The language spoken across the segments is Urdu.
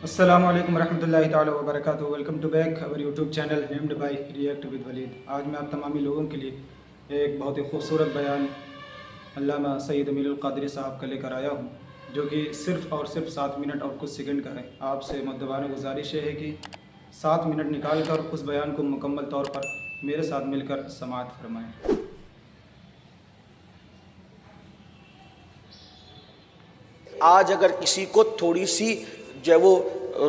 السلام علیکم ورحمۃ اللہ تعالیٰ وبرکاتہ. Welcome to back our YouTube channel named by React with Walid. آج میں آپ تمامی لوگوں کے لیے ایک بہت ہی خوبصورت بیان علامہ سید امین القادری صاحب کا لے کر آیا ہوں، جو کہ صرف اور صرف 7 منٹ اور کچھ سیکنڈ کا ہے. آپ سے مؤدبانہ گزارش یہ ہے کہ 7 منٹ نکال کر اس بیان کو مکمل طور پر میرے ساتھ مل کر سماعت فرمائیں. آج اگر کسی کو تھوڑی سی جو ہے وہ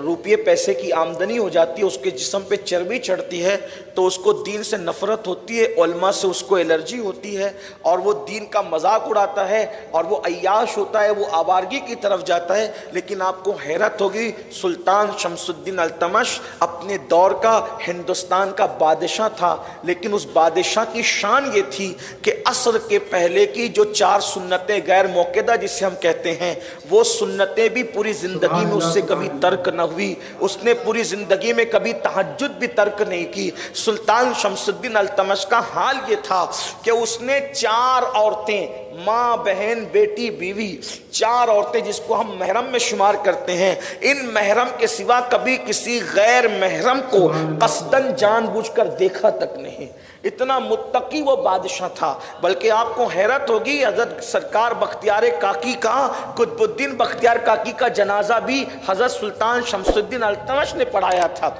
روپیے پیسے کی آمدنی ہو جاتی ہے، اس کے جسم پہ چربی چڑھتی ہے تو اس کو دین سے نفرت ہوتی ہے، علماء سے اس کو الرجی ہوتی ہے اور وہ دین کا مذاق اڑاتا ہے اور وہ عیاش ہوتا ہے، وہ آوارگی کی طرف جاتا ہے. لیکن آپ کو حیرت ہوگی، سلطان شمس الدین التمش اپنے دور کا ہندوستان کا بادشاہ تھا، لیکن اس بادشاہ کی شان یہ تھی کہ عصر کے پہلے کی جو 4 سنتیں غیر موقدہ جسے ہم کہتے ہیں، وہ سنتیں بھی پوری زندگی میں اس سے کبھی ترک نہ ہوئی. اس نے پوری زندگی میں کبھی تہجد بھی ترک نہیں کی. سلطان شمس الدین التمش کا حال یہ تھا کہ اس نے 4 عورتیں، ماں، بہن، بیٹی، بیوی، 4 عورتیں جس کو ہم محرم میں شمار کرتے ہیں، ان محرم کے سوا کبھی کسی غیر محرم کو قصداً جان بوجھ کر دیکھا تک نہیں. اتنا متقی وہ بادشاہ تھا. بلکہ آپ کو حیرت ہوگی، حضرت سرکار بختیار کاکی کا، قطب الدین بختیار کاکی کا جنازہ بھی حضرت سلطان شمس الدین التمش نے پڑھایا تھا.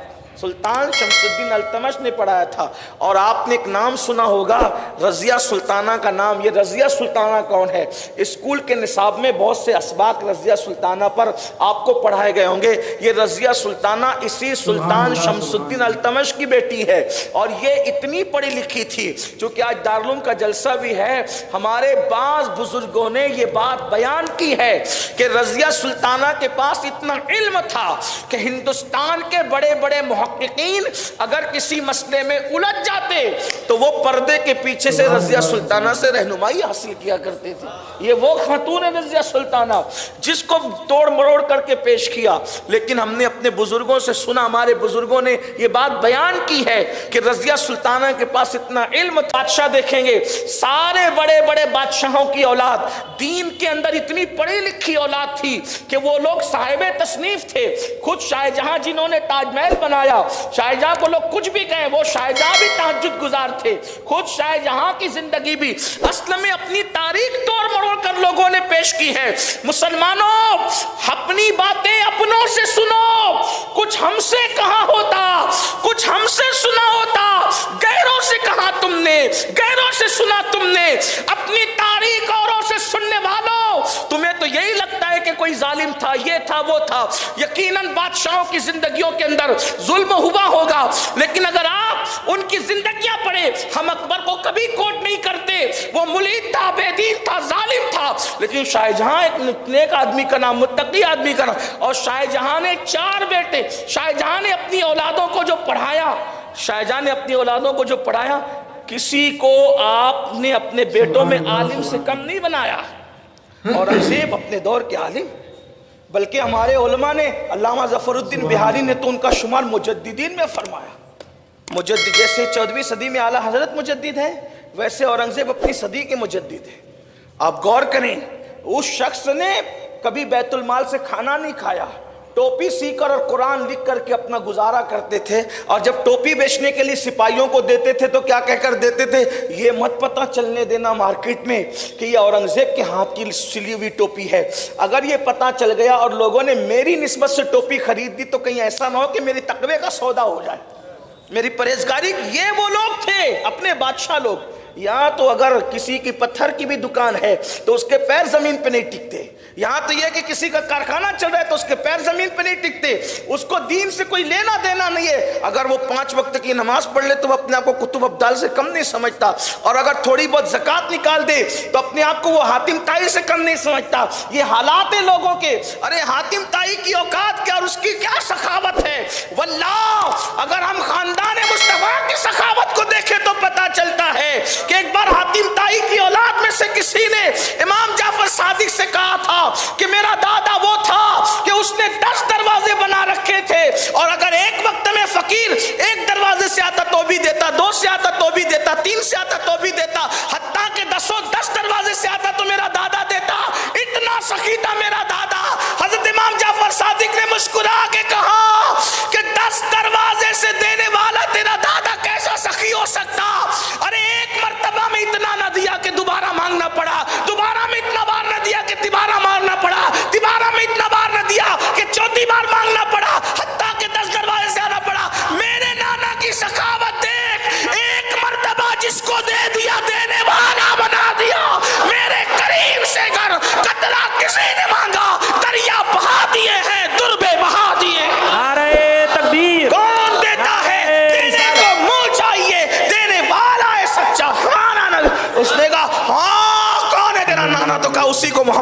سلطان شمس الدین التمش نے پڑھایا تھا. اور آپ نے ایک نام سنا ہوگا، رضیہ سلطانہ کا نام. یہ رضیہ سلطانہ کون ہے؟ اسکول کے نصاب میں بہت سے اسباق رضیہ سلطانہ پر آپ کو پڑھائے گئے ہوں گے. یہ رضیہ سلطانہ اسی سلطان شمس الدین التمش کی بیٹی ہے، اور یہ اتنی پڑھی لکھی تھی. چونکہ آج دارالعلوم کا جلسہ بھی ہے، ہمارے بعض بزرگوں نے یہ بات بیان کی ہے کہ رضیہ سلطانہ کے پاس اتنا علم تھا کہ ہندوستان کے بڑے بڑے محققین اگر کسی مسئلے میں الجھ جاتے تو وہ پردے کے پیچھے سے رضیہ سلطانہ سے رہنمائی حاصل کیا کرتے تھے. یہ وہ خاتون ہے رضیہ سلطانہ جس کو توڑ مروڑ کر کے پیش کیا. لیکن ہم نے اپنے بزرگوں سے سنا، ہمارے بزرگوں نے یہ بات بیان کی ہے کہ رضیہ سلطانہ کے پاس اتنا علم. بادشاہ دیکھیں گے، سارے بڑے بڑے بادشاہوں کی اولاد دین کے اندر اتنی پڑھی لکھی اولاد تھی کہ وہ لوگ صاحب تصنیف تھے. خود شاہ جہاں جنہوں نے تاج محل بنایا، شاہ جہاں کو لوگ کچھ بھی کہیں، وہ شاہ جہاں بھی تہجد گزار تھے. خود شاہ جہاں کی زندگی بھی اصل میں اپنی تاریخ توڑ مروڑ کر لوگوں نے پیش کی ہے. مسلمانوں، اپنی باتیں اپنوں سے سنو. کچھ ہم سے کہا ہوتا، کچھ ہم سے سنا ہوتا، غیروں سے کہا تم نے، غیروں سے سنا تم نے. اپنی تاریخ اوروں سے سننے والوں، تمہیں تو یہی لگتا ہے کہ کوئی ظالم تھا، یہ تھا، وہ تھا. یقیناً بادشاہوں کی زندگیوں کے اندر ظلم ہوا ہوگا، لیکن اگر آپ ان کی زندگیاں پڑھیں، ہم اکبر کو کبھی کوٹ نہیں کرتے. وہ ملید تھا، بے دین تھا، ظالم تھا، لیکن شاہ جہاں ایک نیک آدمی کا نام، متقی آدمی کا نام. اور شاہ جہاں نے 4 بیٹے، شاہ جہاں نے اپنی اولادوں کو جو پڑھایا، شاہ جہاں نے اپنی اولادوں کو جو پڑھایا، کسی کو آپ نے اپنے بیٹوں میں عالم سے کم نہیں بنایا. اورنگزیب اپنے دور کے عالم، بلکہ ہمارے علماء نے، علامہ ظفر الدین بہاری نے تو ان کا شمار مجددین میں فرمایا. مجدد جیسے 14ویں صدی میں اعلیٰ حضرت مجدد ہیں، ویسے اورنگزیب اپنی صدی کے مجدد ہیں. آپ غور کریں، اس شخص نے کبھی بیت المال سے کھانا نہیں کھایا، ٹوپی سی کر اور قرآن لکھ کر کے اپنا گزارا کرتے تھے. اور جب ٹوپی بیچنے کے لیے سپاہیوں کو دیتے تھے تو کیا کہہ کر دیتے تھے؟ یہ مت پتہ چلنے دینا مارکیٹ میں کہ یہ اورنگزیب کے ہاتھ کی سلی ہوئی ٹوپی ہے. اگر یہ پتہ چل گیا اور لوگوں نے میری نسبت سے ٹوپی خرید دی تو کہیں ایسا نہ ہو کہ میری تقوی کا سودا ہو جائے، میری پرہیزگاری. یہ وہ لوگ تھے، اپنے بادشاہ لوگ. یہاں تو اگر کسی کی پتھر کی بھی دکان ہے تو اس کے پیر زمین پہ نہیں ٹکتے. یہاں تو یہ کہ کسی کا کارخانہ چل رہا ہے تو اس کے پیر زمین پہ نہیں ٹکتے. اس کو دین سے کوئی لینا دینا نہیں ہے. اگر وہ 5 وقت کی نماز پڑھ لے تو وہ اپنے آپ کو کتب ابدال سے کم نہیں سمجھتا، اور اگر تھوڑی بہت زکوٰۃ نکال دے تو اپنے آپ کو وہ حاتم طائی سے کم نہیں سمجھتا. یہ حالات ہیں لوگوں کے. ارے حاتم طائی کی اوقات کیا اور اس کی کیا سخاوت ہے. واللہ اگر ہم خاندان مصطفیٰ کی سخاوت کو دیکھیں تو پتہ چلتا ہے کہ ایک بار حاتم طائی کی اولاد میں سے کسی نے امام جعفر صادق سے کہا تھا کہ میرا دادا وہ تھا کہ اس نے 10 دروازے بنا رکھے تھے، اور اگر ایک وقت میں فقیر ایک دروازے سے آتا تو بھی دیتا، 2 سے آتا تو بھی دیتا، 3 سے آتا تو بھی دیتا، حتیٰ کہ 10 دروازے سے آتا تو میرا دادا دیتا. اتنا سخی تھا میرا دادا. حضرت امام جعفر صادق نے مسکرا کے